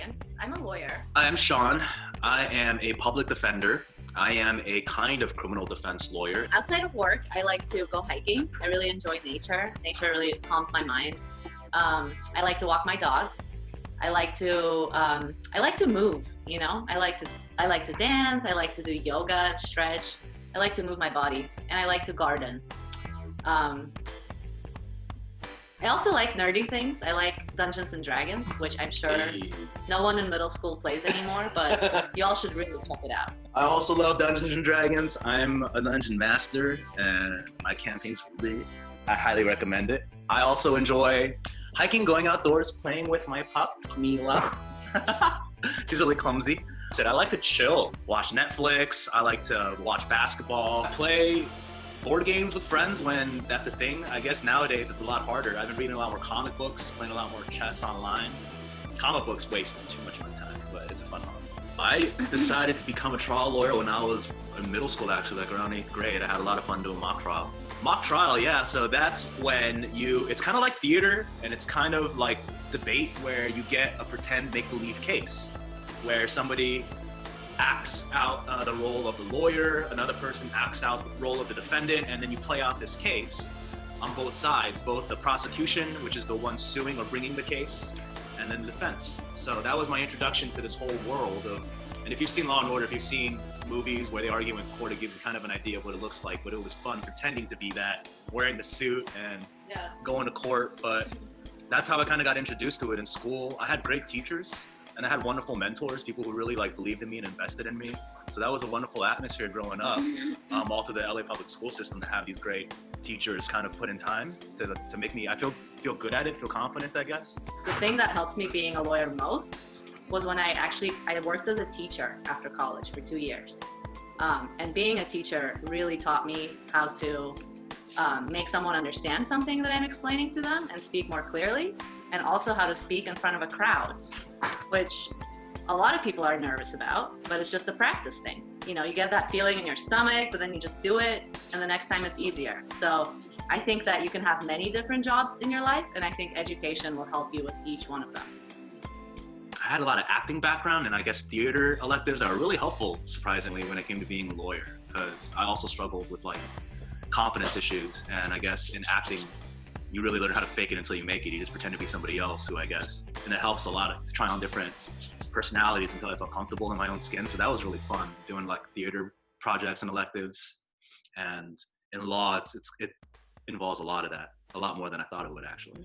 librarian. I'm a lawyer. I'm Sean. I am a public defender. I am a kind of criminal defense lawyer. Outside of work, I like to go hiking. I really enjoy nature. Nature really calms my mind. I like to walk my dog. I like to move. You know, I like to dance. I like to do yoga and stretch. I like to move my body, and I like to garden. I also like nerdy things. I like Dungeons and Dragons, which I'm sure no one in middle school plays anymore, but you all should really check it out. I also love Dungeons and Dragons. I'm a dungeon master, and my campaigns are lit. I highly recommend it. I also enjoy hiking, going outdoors, playing with my pup, Mila. She's really clumsy. I like to chill, watch Netflix. I like to watch basketball, play board games with friends when that's a thing. I guess nowadays it's a lot harder. I've been reading a lot more comic books, playing a lot more chess online. Comic books waste too much of my time, but it's a fun hobby. I decided to become a trial lawyer when I was in middle school, actually, like around 8th grade. I had a lot of fun doing mock trial. Mock trial, yeah, so that's when it's kind of like theater, and it's kind of like debate where you get a pretend make-believe case, where somebody acts out the role of the lawyer, another person acts out the role of the defendant, and then you play out this case on both sides, both the prosecution, which is the one suing or bringing the case, and then the defense. So that was my introduction to this whole world of, and if you've seen Law & Order, if you've seen movies where they argue in court, it gives you kind of an idea of what it looks like, but it was fun pretending to be that, wearing the suit and going to court, but that's how I kind of got introduced to it in school. I had great teachers. And I had wonderful mentors, people who really believed in me and invested in me. So that was a wonderful atmosphere growing up, all through the LA public school system, to have these great teachers kind of put in time to make me, I feel good at it, feel confident, I guess. The thing that helps me being a lawyer most was when I worked as a teacher after college for 2 years. And being a teacher really taught me how to make someone understand something that I'm explaining to them and speak more clearly, and also how to speak in front of a crowd, which a lot of people are nervous about, but it's just a practice thing. You know, you get that feeling in your stomach, but then you just do it, and the next time it's easier. So I think that you can have many different jobs in your life, and I think education will help you with each one of them. I had a lot of acting background, and I guess theater electives are really helpful, surprisingly, when it came to being a lawyer, because I also struggled with confidence issues, and I guess in acting, you really learn how to fake it until you make it. You just pretend to be somebody else who, I guess, and it helps a lot to try on different personalities until I felt comfortable in my own skin. So that was really fun, doing theater projects and electives. And in law, it involves a lot of that, a lot more than I thought it would, actually.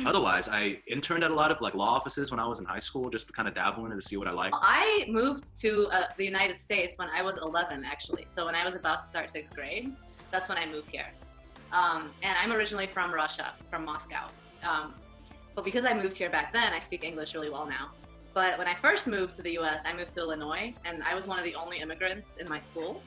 Otherwise, I interned at a lot of law offices when I was in high school, just to kind of dabble in it to see what I liked. I moved to the United States when I was 11, actually. So when I was about to start 6th grade, that's when I moved here. And I'm originally from Russia, from Moscow. But because I moved here back then, I speak English really well now. But when I first moved to the US, I moved to Illinois, and I was one of the only immigrants in my school.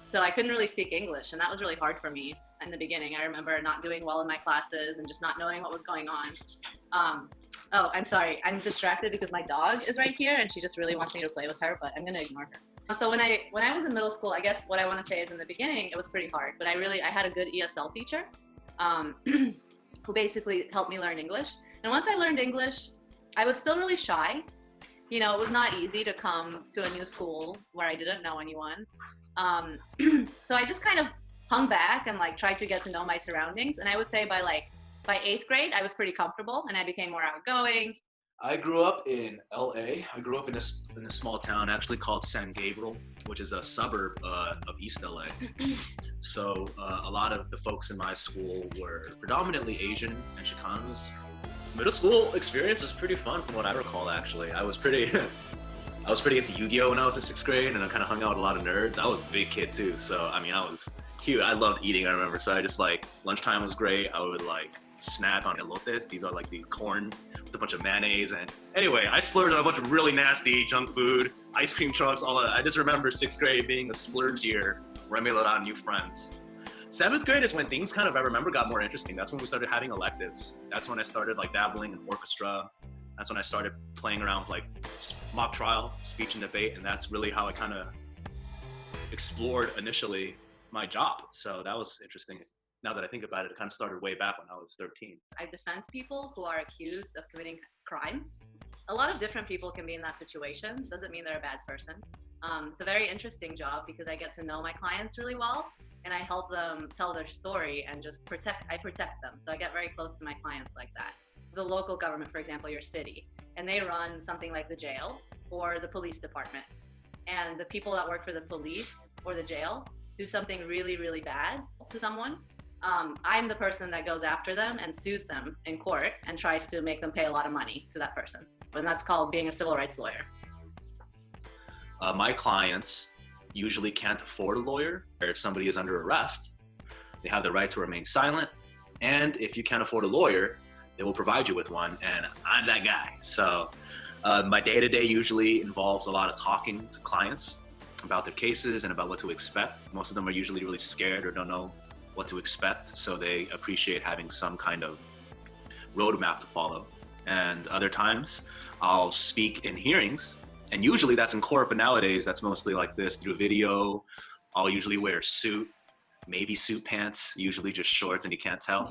So I couldn't really speak English, and that was really hard for me in the beginning. I remember not doing well in my classes and just not knowing what was going on. Oh, I'm sorry. I'm distracted because my dog is right here, and she just really wants me to play with her, but I'm gonna ignore her. So when I was in middle school, I guess what I want to say is in the beginning, it was pretty hard, but I had a good ESL teacher who basically helped me learn English. And once I learned English, I was still really shy. You know, it was not easy to come to a new school where I didn't know anyone. So I just kind of hung back and tried to get to know my surroundings. And I would say by 8th grade, I was pretty comfortable and I became more outgoing. I grew up in LA. I grew up in a small town actually called San Gabriel, which is a suburb of East LA. So a lot of the folks in my school were predominantly Asian and Chicanos. Middle school experience was pretty fun from what I recall, actually. I was pretty into Yu-Gi-Oh when I was in 6th grade, and I kind of hung out with a lot of nerds. I was a big kid too, so I mean, I was cute. I loved eating, I remember. So I just lunchtime was great. I would snack on elotes. These are these corn with a bunch of mayonnaise. And anyway, I splurged on a bunch of really nasty junk food, ice cream trucks, all that. I just remember 6th grade being a splurge year where I made a lot of new friends. 7th grade is when things I remember got more interesting. That's when we started having electives. That's when I started dabbling in orchestra. That's when I started playing around with mock trial, speech and debate. And that's really how I kind of explored initially my job. So that was interesting. Now that I think about it, it kind of started way back when I was 13. I defend people who are accused of committing crimes. a lot of different people can be in that situation. Doesn't mean they're a bad person. It's a very interesting job because I get to know my clients really well, and I help them tell their story and just I protect them. So I get very close to my clients like that. The local government, for example, your city, and they run something like the jail or the police department. And the people that work for the police or the jail do something really, really bad to someone. I'm the person that goes after them and sues them in court and tries to make them pay a lot of money to that person. And that's called being a civil rights lawyer. My clients usually can't afford a lawyer. Or if somebody is under arrest, they have the right to remain silent. And if you can't afford a lawyer, they will provide you with one. And I'm that guy. So my day-to-day usually involves a lot of talking to clients about their cases and about what to expect. Most of them are usually really scared or don't know what to expect. So they appreciate having some kind of roadmap to follow. And other times I'll speak in hearings. And usually that's in court, but nowadays that's mostly like this through video. I'll usually wear a suit, maybe suit pants, usually just shorts and you can't tell.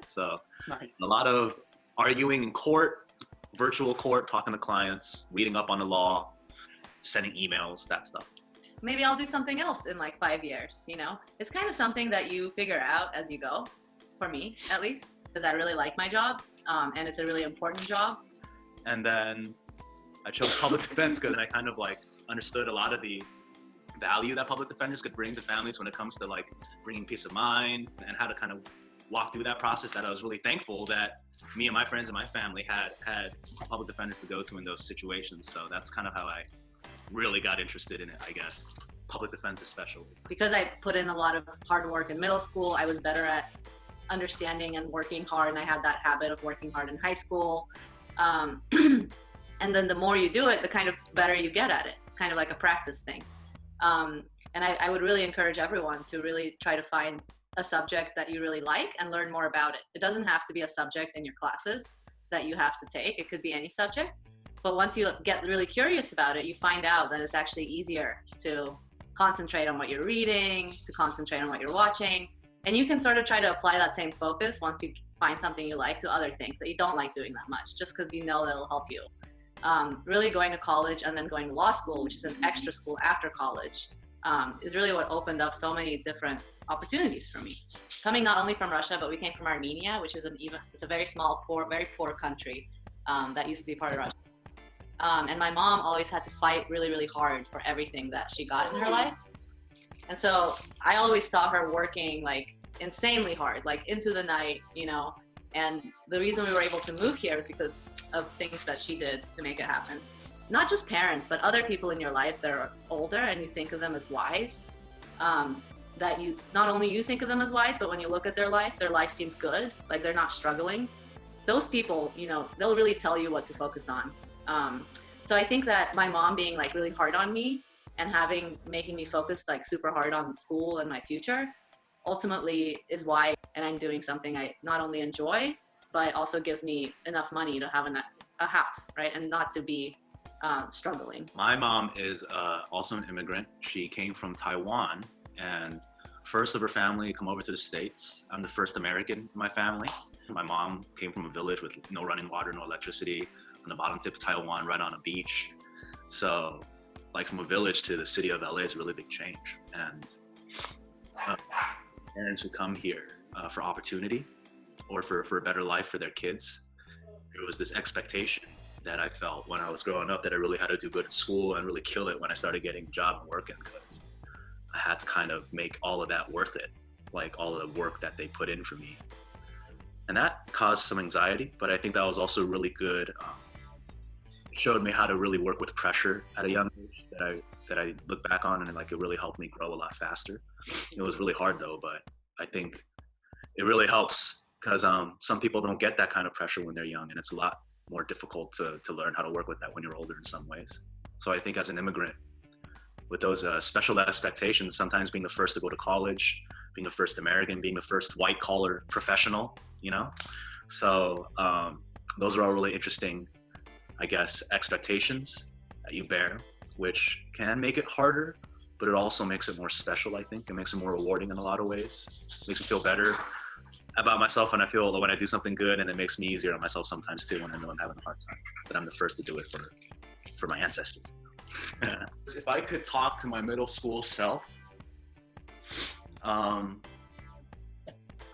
So Nice. a lot of arguing in court, virtual court, talking to clients, reading up on the law, sending emails, that stuff. Maybe I'll do something else in like 5 years, you know? It's kind of something that you figure out as you go, for me at least, because I really like my job, and it's a really important job. And then I chose public defense because I kind of like understood a lot of the value that public defenders could bring to families when it comes to like bringing peace of mind and how to kind of walk through that process. That I was really thankful that me and my friends and my family had public defenders to go to in those situations. So that's kind of how I really got interested in it, I guess. Public defense especially. Because I put in a lot of hard work in middle school, I was better at understanding and working hard, and I had that habit of working hard in high school. And then the more you do it, the kind of better you get at it. It's kind of like a practice thing. And I would really encourage everyone to really try to find a subject that you really like and learn more about it. It doesn't have to be a subject in your classes that you have to take. It could be any subject. But once you get really curious about it, you find out that it's actually easier to concentrate on what you're reading, to concentrate on what you're watching. And you can sort of try to apply that same focus once you find something you like to other things that you don't like doing that much, just because you know that it'll help you. Really going to college and then going to law school, which is an extra school after college, is really what opened up so many different opportunities for me. Coming not only from Russia, but we came from Armenia, which is it's a very small, very poor country that used to be part of Russia. And my mom always had to fight really, really hard for everything that she got in her life. And so I always saw her working like insanely hard, like into the night, you know. And the reason we were able to move here is because of things that she did to make it happen. Not just parents, but other people in your life that are older and you think of them as wise. That you, not only you think of them as wise, but when you look at their life seems good, like they're not struggling. Those people, you know, they'll really tell you what to focus on. So I think that my mom being like really hard on me and making me focus like super hard on school and my future ultimately is why, and I'm doing something I not only enjoy, but also gives me enough money to have a house, right? And not to be struggling. My mom is also an immigrant. She came from Taiwan, and first of her family come over to the States. I'm the first American in my family. My mom came from a village with no running water, no electricity, on the bottom tip of Taiwan, right on a beach. So like from a village to the city of LA is a really big change. And parents who come here for opportunity or for a better life for their kids, there was this expectation that I felt when I was growing up that I really had to do good in school and really kill it when I started getting a job and working, because I had to kind of make all of that worth it, like all of the work that they put in for me. And that caused some anxiety, but I think that was also really good. It showed me how to really work with pressure at a young age that I look back on, and like it really helped me grow a lot faster. It was really hard though, but I think it really helps because some people don't get that kind of pressure when they're young, and it's a lot more difficult to learn how to work with that when you're older in some ways. So I think as an immigrant, with those special expectations, sometimes being the first to go to college, being the first American, being the first white collar professional, you know? So those are all really interesting, I guess, expectations that you bear, which can make it harder, but it also makes it more special, I think. It makes it more rewarding in a lot of ways. It makes me feel better about myself when I feel when I do something good, and it makes me easier on myself sometimes too when I know I'm having a hard time. But I'm the first to do it for my ancestors. If I could talk to my middle school self, I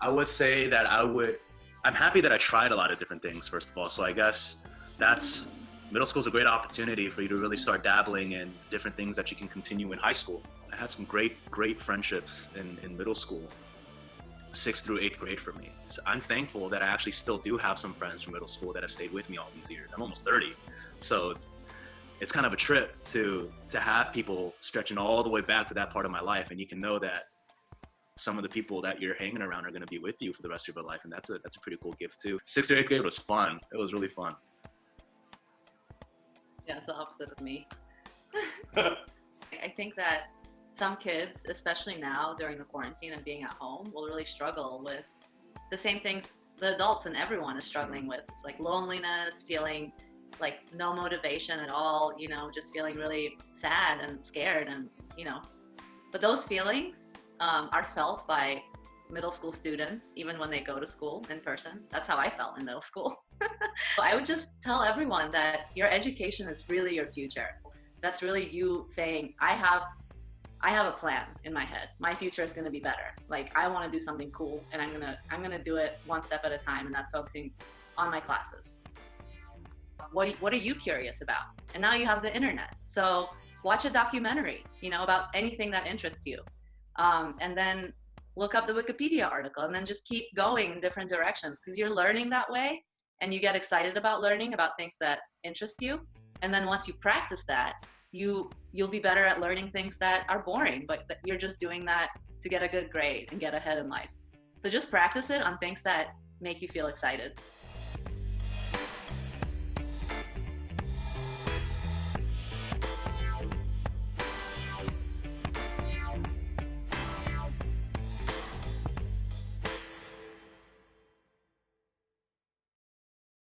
would say that I'm happy that I tried a lot of different things, first of all. So I guess middle school is a great opportunity for you to really start dabbling in different things that you can continue in high school. I had some great friendships in middle school, 6th through 8th grade for me. So I'm thankful that I actually still do have some friends from middle school that have stayed with me all these years. I'm almost 30. So it's kind of a trip to have people stretching all the way back to that part of my life, and you can know that some of the people that you're hanging around are going to be with you for the rest of your life, and that's a pretty cool gift too. 6th or 8th grade was fun. It was really fun. Yeah, it's the opposite of me. I think that some kids, especially now during the quarantine and being at home, will really struggle with the same things the adults and everyone is struggling with, like loneliness, feeling like no motivation at all, you know, just feeling really sad and scared, and you know, but those feelings are felt by middle school students even when they go to school in person. That's how I felt in middle school. So I would just tell everyone that your education is really your future. That's really you saying, I have a plan in my head. My future is going to be better. Like, I want to do something cool, and I'm going to do it one step at a time, and that's focusing on my classes. What are you curious about? And now you have the internet. So watch a documentary, you know, about anything that interests you. And then look up the Wikipedia article, and then just keep going in different directions, because you're learning that way, and you get excited about learning about things that interest you. And then once you practice that, you'll be better at learning things that are boring, but you're just doing that to get a good grade and get ahead in life. So just practice it on things that make you feel excited.